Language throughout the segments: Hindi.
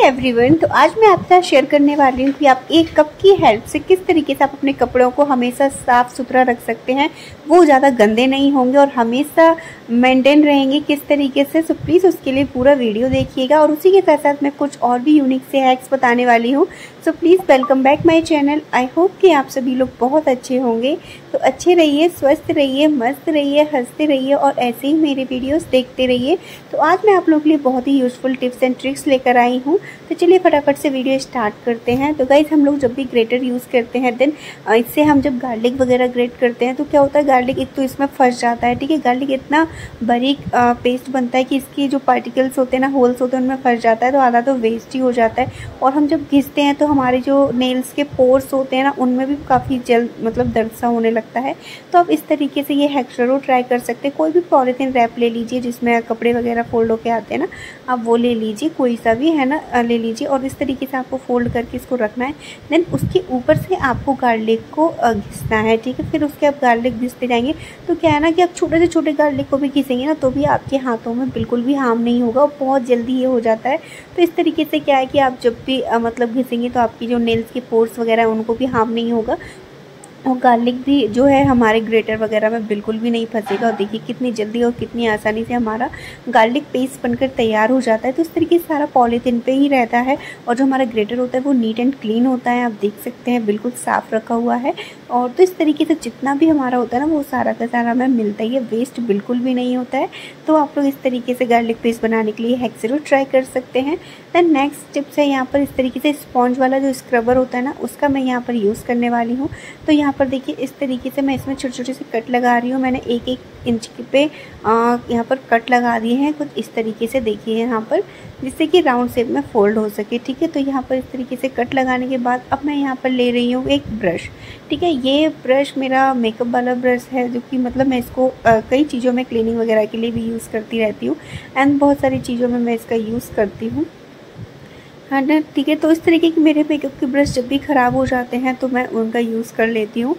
एवरीवन, तो आज मैं आपके साथ शेयर करने वाली हूँ कि आप एक कप की हेल्प से किस तरीके से आप अपने कपड़ों को हमेशा साफ़ सुथरा रख सकते हैं। वो ज़्यादा गंदे नहीं होंगे और हमेशा मेंटेन रहेंगे किस तरीके से। सो प्लीज़ उसके लिए पूरा वीडियो देखिएगा और उसी के साथ साथ मैं कुछ और भी यूनिक से हैक्स बताने वाली हूँ। So please welcome back my channel. I hope कि आप सभी लोग बहुत अच्छे होंगे। तो अच्छे रहिए, स्वस्थ रहिए, मस्त रहिए, हंसते रहिए और ऐसे ही मेरे वीडियोस देखते रहिए। तो आज मैं आप लोगों के लिए बहुत ही यूज़फुल टिप्स एंड ट्रिक्स लेकर आई हूँ। तो चलिए फटाफट से वीडियो स्टार्ट करते हैं। तो गाइज, हम लोग जब भी ग्रेटर यूज़ करते हैं देन इससे हम जब गार्लिक वगैरह ग्रेट करते हैं तो क्या होता है, गार्लिक एक तो इसमें फंस जाता है। ठीक है, गार्लिक इतना बारीक पेस्ट बनता है कि इसकी जो पार्टिकल्स होते हैं ना, होल्स होते हैं, उनमें फंस जाता है, तो आधा तो वेस्ट ही हो जाता है। और हम जब घिसते हैं तो हमारे जो नेल्स के पोर्स होते हैं ना, उनमें भी काफ़ी जल्द दर्द सा होने लगता है। तो आप इस तरीके से ये हैक जरूर ट्राई कर सकते हैं। कोई भी पॉलीथीन रैप ले लीजिए जिसमें कपड़े वगैरह फोल्ड होके आते हैं ना, आप वो ले लीजिए, कोई सा भी है ना ले लीजिए और इस तरीके से आपको फोल्ड करके इसको रखना है। देन उसके ऊपर से आपको गार्लिक को घिसना है। ठीक है, फिर उसके आप गार्लिक घिसते जाएंगे तो क्या है ना कि आप छोटे से छोटे गार्लिक को भी घिसेंगे ना तो भी आपके हाथों में बिल्कुल भी हार्म नहीं होगा और बहुत जल्दी ये हो जाता है। तो इस तरीके से क्या है कि आप जब भी घिसेंगे तो आपकी जो नेल्स के पोर्स वगैरह है उनको भी हार्म नहीं होगा और गार्लिक भी जो है हमारे ग्रेटर वगैरह में बिल्कुल भी नहीं फंसेगा। और देखिए कितनी जल्दी और कितनी आसानी से हमारा गार्लिक पेस्ट बनकर तैयार हो जाता है। तो इस तरीके से सारा पॉलीथीन पे ही रहता है और जो हमारा ग्रेटर होता है वो नीट एंड क्लीन होता है। आप देख सकते हैं बिल्कुल साफ़ रखा हुआ है। और तो इस तरीके से जितना भी हमारा होता है ना वो सारा का सारा हमें मिलता ही है, वेस्ट बिल्कुल भी नहीं होता है। तो आप लोग इस तरीके से गार्लिक पेस्ट बनाने के लिए हैक ज़रूर ट्राई कर सकते हैं। दैन नेक्स्ट टिप्स है यहाँ पर इस तरीके से स्पॉन्ज वाला जो स्क्रबर होता है ना, उसका मैं यहाँ पर यूज़ करने वाली हूँ। तो यहाँ पर देखिए इस तरीके से मैं इसमें छोटे छोटे से कट लगा रही हूँ। मैंने 1-1 इंच पे यहाँ पर कट लगा दिए हैं कुछ इस तरीके से, देखिए यहाँ पर, जिससे कि राउंड शेप में फोल्ड हो सके। ठीक है, तो यहाँ पर इस तरीके से कट लगाने के बाद अब मैं यहाँ पर ले रही हूँ एक ब्रश। ठीक है, ये ब्रश मेरा मेकअप वाला ब्रश है जो कि मैं इसको कई चीज़ों में क्लीनिंग वगैरह के लिए भी यूज़ करती रहती हूँ एंड बहुत सारी चीज़ों में मैं इसका यूज़ करती हूँ। हाँ ना, ठीक है। तो इस तरीके के मेरे मेकअप के ब्रश जब भी ख़राब हो जाते हैं तो मैं उनका यूज़ कर लेती हूँ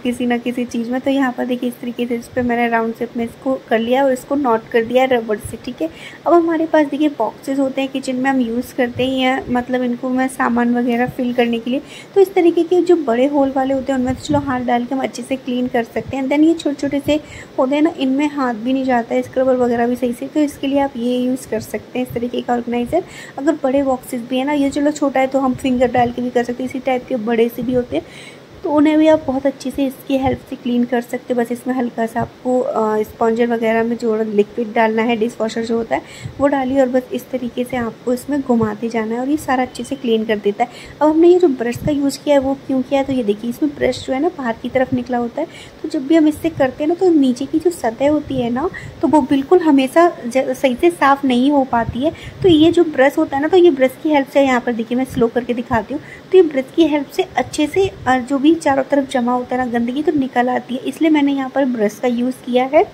किसी ना किसी चीज़ में। तो यहाँ पर देखिए इस तरीके से इस पर मैंने राउंड शेप में इसको कर लिया और इसको नॉट कर दिया रबड़ से। ठीक है, अब हमारे पास देखिए बॉक्सेस होते हैं किचन में, हम यूज़ करते ही हैं इनको मैं सामान वगैरह फिल करने के लिए। तो इस तरीके के जो बड़े होल वाले होते हैं उनमें तो चलो हाथ डाल के हम अच्छे से क्लीन कर सकते हैं। देन ये छोटे छोटे से होते हैं ना, इनमें हाथ भी नहीं जाता है स्क्रबर वगैरह भी सही से, तो इसके लिए आप ये यूज़ कर सकते हैं इस तरीके का ऑर्गेनाइज़र। अगर बड़े बॉक्सेस भी है ना, ये चलो छोटा है तो हम फिंगर डाल के भी कर सकते हैं, इसी टाइप के बड़े से भी होते हैं तो उन्हें भी आप बहुत अच्छे से इसकी हेल्प से क्लीन कर सकते हैं। बस इसमें हल्का सा आपको स्पॉन्जर वगैरह में जो लिक्विड डालना है, डिश वॉशर जो होता है वो डालिए और बस इस तरीके से आपको इसमें घुमाते जाना है और ये सारा अच्छे से क्लीन कर देता है। अब हमने ये जो ब्रश का यूज़ किया है वो क्यों किया है, तो ये देखिए इसमें ब्रश जो है ना बाहर की तरफ निकला होता है। तो जब भी हम इससे करते हैं ना तो नीचे की जो सतह होती है ना तो वो बिल्कुल हमेशा सही से साफ़ नहीं हो पाती है। तो ये जो ब्रश होता है ना, तो ये ब्रश की हेल्प से, यहाँ पर देखिए मैं स्लो करके दिखाती हूँ, तो ये ब्रश की हेल्प से अच्छे से जो भी चारों तरफ जमा होता है ना गंदगी तो निकल आती है। इसलिए मैंने यहाँ पर ब्रश का यूज़ किया है।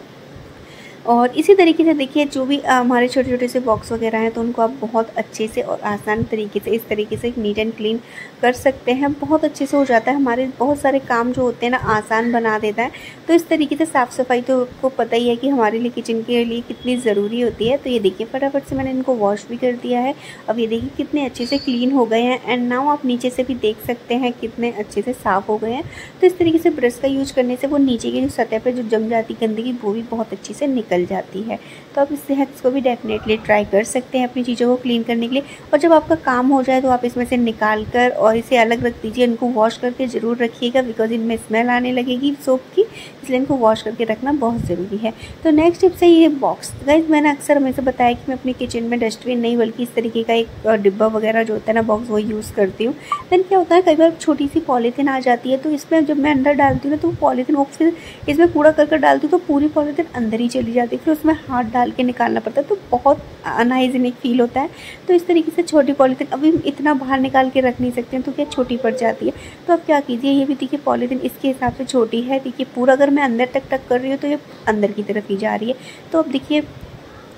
और इसी तरीके से देखिए जो भी हमारे छोटे छोटे से बॉक्स वगैरह हैं तो उनको आप बहुत अच्छे से और आसान तरीके से इस तरीके से नीट एंड क्लीन कर सकते हैं। बहुत अच्छे से हो जाता है, हमारे बहुत सारे काम जो होते हैं ना आसान बना देता है। तो इस तरीके से साफ़ सफाई तो आपको पता ही है कि हमारे लिए किचन के लिए कितनी ज़रूरी होती है। तो ये देखिए फटाफट से मैंने इनको वॉश भी कर दिया है। अब ये देखिए कितने अच्छे से क्लीन हो गए हैं एंड नाउ आप नीचे से भी देख सकते हैं कितने अच्छे से साफ़ हो गए हैं। तो इस तरीके से ब्रश का यूज करने से वो नीचे की जो सतह पर जो जम जाती गंदगी वो भी बहुत अच्छे से निकल जाती है। तो आप इस हैक्स को भी डेफिनेटली ट्राई कर सकते हैं अपनी चीज़ों को क्लीन करने के लिए। और जब आपका काम हो जाए तो आप इसमें से निकाल कर और इसे अलग रख दीजिए। इनको वॉश करके ज़रूर रखिएगा बिकॉज इनमें स्मेल आने लगेगी सोप की, इसलिए इनको वॉश करके रखना बहुत ज़रूरी है। तो नेक्स्ट टिप से ये बॉक्स, गाइस मैंने अक्सर हमेशा बताया कि मैं अपनी किचन में डस्टबिन नहीं बल्कि इस तरीके का एक डिब्बा वगैरह जो होता है ना बॉक्स, वो यूज़ करती हूँ। देन क्या होता है कई बार छोटी सी पॉलीथीन आ जाती है तो इसमें जब मैं अंदर डालती हूँ ना तो पॉलीथीन वो फिर इसमें कूड़ा कर डालती हूँ तो पूरी पॉलीथीन अंदर ही चली जाती है, फिर उसमें हाथ डाल के निकालना पड़ता है तो बहुत अनहाइजीनिक फील होता है। तो इस तरीके से छोटी पॉलीथीन अभी इतना बाहर निकाल के रख नहीं सकते हैं तो क्या छोटी पड़ जाती है। तो अब क्या कीजिए, ये भी देखिए पॉलीथीन इसके हिसाब से छोटी है। देखिए पूरा अगर मैं अंदर तक कर रही हूँ तो ये अंदर की तरफ ही जा रही है। तो अब देखिए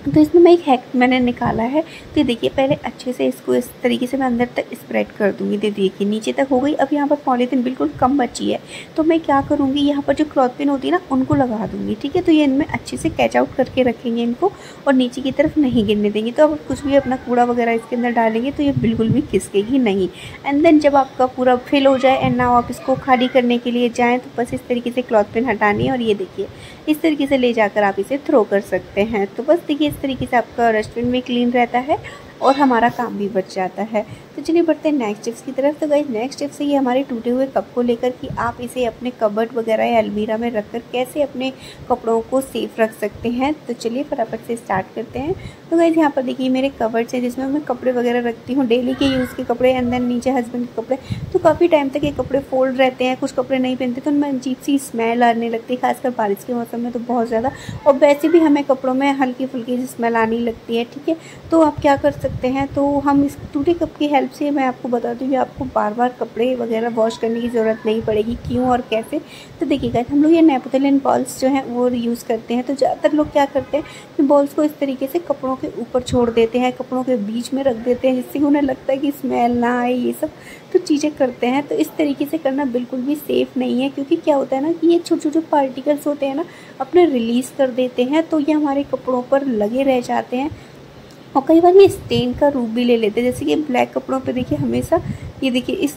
तो इसमें मैं एक हैक मैंने निकाला है। तो देखिए पहले अच्छे से इसको इस तरीके से मैं अंदर तक स्प्रेड कर दूँगी। तो देखिए नीचे तक हो गई। अब यहाँ पर पॉलीथीन बिल्कुल कम बची है, तो मैं क्या करूँगी, यहाँ पर जो क्लॉथ पिन होती है ना उनको लगा दूँगी। ठीक है, तो ये इनमें अच्छे से कैच आउट करके रखेंगे इनको और नीचे की तरफ नहीं गिरने देंगे। तो अब कुछ भी अपना कूड़ा वगैरह इसके अंदर डालेंगे तो ये बिल्कुल भी खिसकेगी नहीं। एंड देन जब आपका पूरा फिल हो जाए एंड नाउ आप इसको खाली करने के लिए जाएँ तो बस इस तरीके से क्लॉथ पिन हटानी है और ये देखिए इस तरीके से ले जाकर आप इसे थ्रो कर सकते हैं। तो बस देखिए इस तरीके से आपका रेस्टोरेंट भी क्लीन रहता है और हमारा काम भी बच जाता है। तो चलिए बढ़ते हैं नेक्स्ट टिप्स की तरफ। तो गाइस नेक्स्ट टिप्स है ये हमारे टूटे हुए कप को लेकर कि आप इसे अपने कबर्ड वगैरह या अलमीरा में रखकर कैसे अपने कपड़ों को सेफ रख सकते हैं। तो चलिए फटाफट से स्टार्ट करते हैं। तो गाइस यहाँ पर देखिए मेरे कबर्ड्स हैं जिसमें मैं कपड़े वगैरह रखती हूँ, डेली के यूज़ के कपड़े एंड देन नीचे हस्बैंड के कपड़े। तो काफ़ी टाइम तक ये कपड़े फोल्ड रहते हैं, कुछ कपड़े नहीं पहनते तो उनमें अजीब सी स्मेल आने लगती है, खासकर बारिश के मौसम में तो बहुत ज़्यादा। और वैसे भी हमें कपड़ों में हल्की फुल्की सी स्मेल आने लगती है। ठीक है, तो आप क्या कर सकते हैं, तो हम इस टूटे कप की हेल्प से मैं आपको बता दूँ कि आपको बार बार कपड़े वगैरह वॉश करने की ज़रूरत नहीं पड़ेगी। क्यों और कैसे, तो देखिए गाइस हम लोग ये नेपथलीन बॉल्स जो हैं वो यूज़ करते हैं। तो ज़्यादातर लोग क्या करते हैं कि बॉल्स को इस तरीके से कपड़ों के ऊपर छोड़ देते हैं, कपड़ों के बीच में रख देते हैं जिससे उन्हें लगता है कि स्मेल ना आए, ये सब तो चीज़ें करते हैं। तो इस तरीके से करना बिल्कुल भी सेफ़ नहीं है, क्योंकि क्या होता है ना कि ये छोटे छोटे पार्टिकल्स होते हैं ना अपने रिलीज़ कर देते हैं, तो ये हमारे कपड़ों पर लगे रह जाते हैं और कई बार ये स्टेन का रूप भी ले लेते हैं। जैसे कि ब्लैक कपड़ों पे देखिए हमेशा ये देखिए इस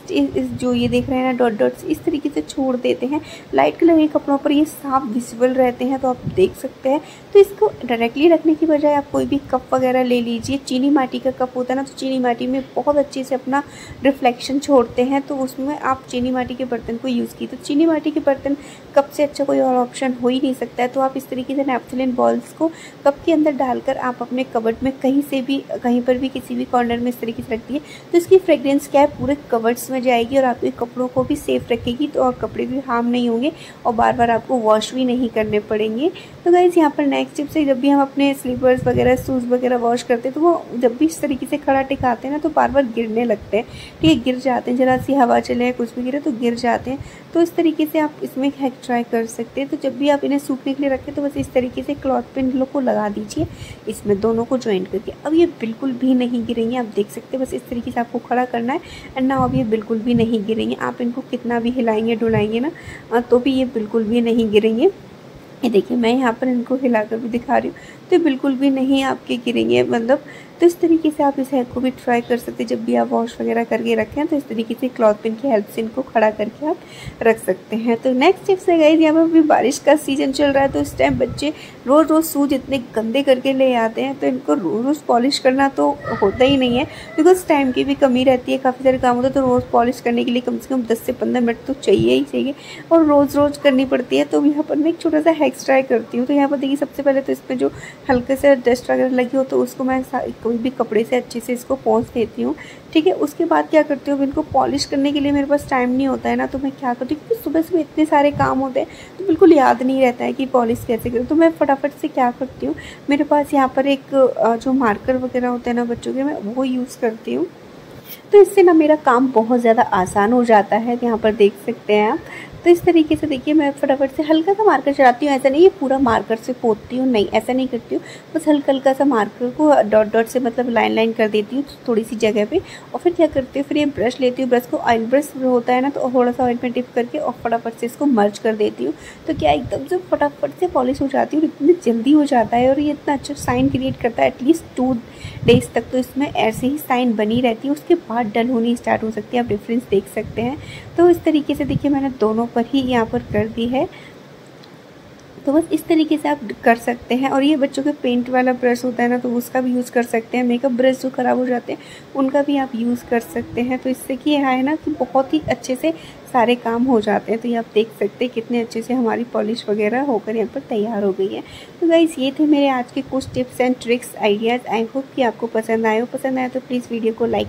जो ये देख रहे हैं ना डॉट डॉट्स इस तरीके से छोड़ देते हैं। लाइट कलर के कपड़ों पर ये साफ विजिबल रहते हैं, तो आप देख सकते हैं। तो इसको डायरेक्टली रखने की बजाय आप कोई भी कप वगैरह ले लीजिए। चीनी माटी का कप होता है ना, तो चीनी माटी में बहुत अच्छे से अपना रिफ्लेक्शन छोड़ते हैं, तो उसमें आप चीनी माटी के बर्तन को यूज़ कीजिए। तो चीनी माटी के बर्तन कप से अच्छा कोई और ऑप्शन हो ही नहीं सकता है। तो आप इस तरीके से नेपथलीन बॉल्स को कप के अंदर डालकर आप अपने कबर्ड में कहीं पर भी किसी भी कॉर्नर में इस तरीके से रख दिए, तो इसकी फ्रेग्रेंस क्या है पूरे कबर्ड्स में जाएगी और आपके कपड़ों को भी सेफ रखेगी। तो और कपड़े भी हार्म नहीं होंगे और बार बार आपको वॉश भी नहीं करने पड़ेंगे। तो गाइस यहाँ पर नेक्स्ट टिप से जब भी हम अपने स्लीपर्स वगैरह शूज़ वगैरह वॉश करते हैं तो वो जब भी इस तरीके से खड़ा टिकाते हैं ना तो बार बार गिरने लगते हैं। ठीक है, गिर जाते हैं, ज़रा सी हवा चले या कुछ भी गिरे तो गिर जाते हैं। तो इस तरीके से आप इसमें हैक ट्राई कर सकते हैं। तो जब भी आप इन्हें सूखने के लिए रखें तो बस इस तरीके से क्लॉथ पिन को लगा दीजिए इसमें दोनों को ज्वाइंट करके। अब ये बिल्कुल भी नहीं गिरेंगे, आप देख सकते हैं। बस इस तरीके से आपको खड़ा करना है एंड ना अब ये बिल्कुल भी नहीं गिरेंगे। आप इनको कितना भी हिलाएंगे डुलाएंगे ना तो भी ये बिल्कुल भी नहीं गिरेंगे। ये देखिए मैं यहाँ पर इनको हिलाकर भी दिखा रही हूँ, तो बिल्कुल भी नहीं आपके गिरेंगे मतलब। तो इस तरीके से आप इस हैक को भी ट्राई कर सकते हैं। जब भी आप वॉश वगैरह करके रखें तो इस तरीके से क्लॉथ पिन की हेल्प से इनको खड़ा करके आप रख सकते हैं। तो नेक्स्ट टिप्स है गाइस, यहाँ पर अभी बारिश का सीज़न चल रहा है, तो इस टाइम बच्चे रोज़ रोज़ शूज इतने गंदे करके ले आते हैं, तो इनको रोज़ रोज़ पॉलिश करना तो होता ही नहीं है, बिकॉज टाइम की भी कमी रहती है, काफ़ी सारे काम होते हैं। तो रोज़ पॉलिश करने के लिए कम से कम 10 से 15 मिनट तो चाहिए ही चाहिए और रोज़ रोज़ करनी पड़ती है। तो यहाँ पर मैं एक छोटा सा हैक्स ट्राई करती हूँ। तो यहाँ पर देखिए सबसे पहले तो इसमें जो हल्के से डस्ट वगैरह लगी हो तो उसको मैं कोई भी कपड़े से अच्छे से इसको पोंछ देती हूँ। ठीक है, उसके बाद क्या करती हूँ, इनको पॉलिश करने के लिए मेरे पास टाइम नहीं होता है ना, तो मैं क्या करती हूँ क्योंकि सुबह सुबह इतने सारे काम होते हैं तो बिल्कुल याद नहीं रहता है कि पॉलिश कैसे करूँ। तो मैं फटाफट से क्या करती हूँ, मेरे पास यहाँ पर एक जो मार्कर वगैरह होता है ना बच्चों के, मैं वो यूज़ करती हूँ। तो इससे ना मेरा काम बहुत ज़्यादा आसान हो जाता है। यहाँ पर देख सकते हैं आप। तो इस तरीके से देखिए मैं फटाफट से हल्का सा मार्कर चढ़ाती हूँ। ऐसा नहीं है पूरा मार्कर से पोतती हूँ, नहीं ऐसा नहीं करती हूँ। बस हल्का हल्का सा मार्कर को डॉट डॉट से मतलब लाइन लाइन कर देती हूँ थोड़ी सी जगह पे। और फिर क्या करती हूँ, फिर ये ब्रश लेती हूँ, ब्रश को ऑयल ब्रश होता है ना, तो थोड़ा सा ऑयल में डिप करके और फटाफट से इसको मर्ज कर देती हूँ। तो क्या एकदम से फटाफट से पॉलिश हो जाती है और इतनी जल्दी हो जाता है और ये इतना अच्छा साइन क्रिएट करता है। एटलीस्ट 2 डेज़ तक तो इसमें ऐसे ही साइन बनी रहती है, उसके बाद डल होनी स्टार्ट हो सकती है। आप डिफरेंस देख सकते हैं। तो इस तरीके से देखिए मैंने दोनों पर ही यहाँ पर कर दी है। तो बस इस तरीके से आप कर सकते हैं। और ये बच्चों के पेंट वाला ब्रश होता है ना, तो उसका भी यूज़ कर सकते हैं। मेकअप ब्रश जो ख़राब हो जाते हैं उनका भी आप यूज़ कर सकते हैं। तो इससे कि है ना कि बहुत ही अच्छे से सारे काम हो जाते हैं। तो ये आप देख सकते हैं कितने अच्छे से हमारी पॉलिश वगैरह होकर यहाँ पर तैयार हो गई है। तो गाइस ये थे मेरे आज के कुछ tips and tricks ideas. I hope कि आपको पसंद आए हो। पसंद आया तो प्लीज़ वीडियो को लाइक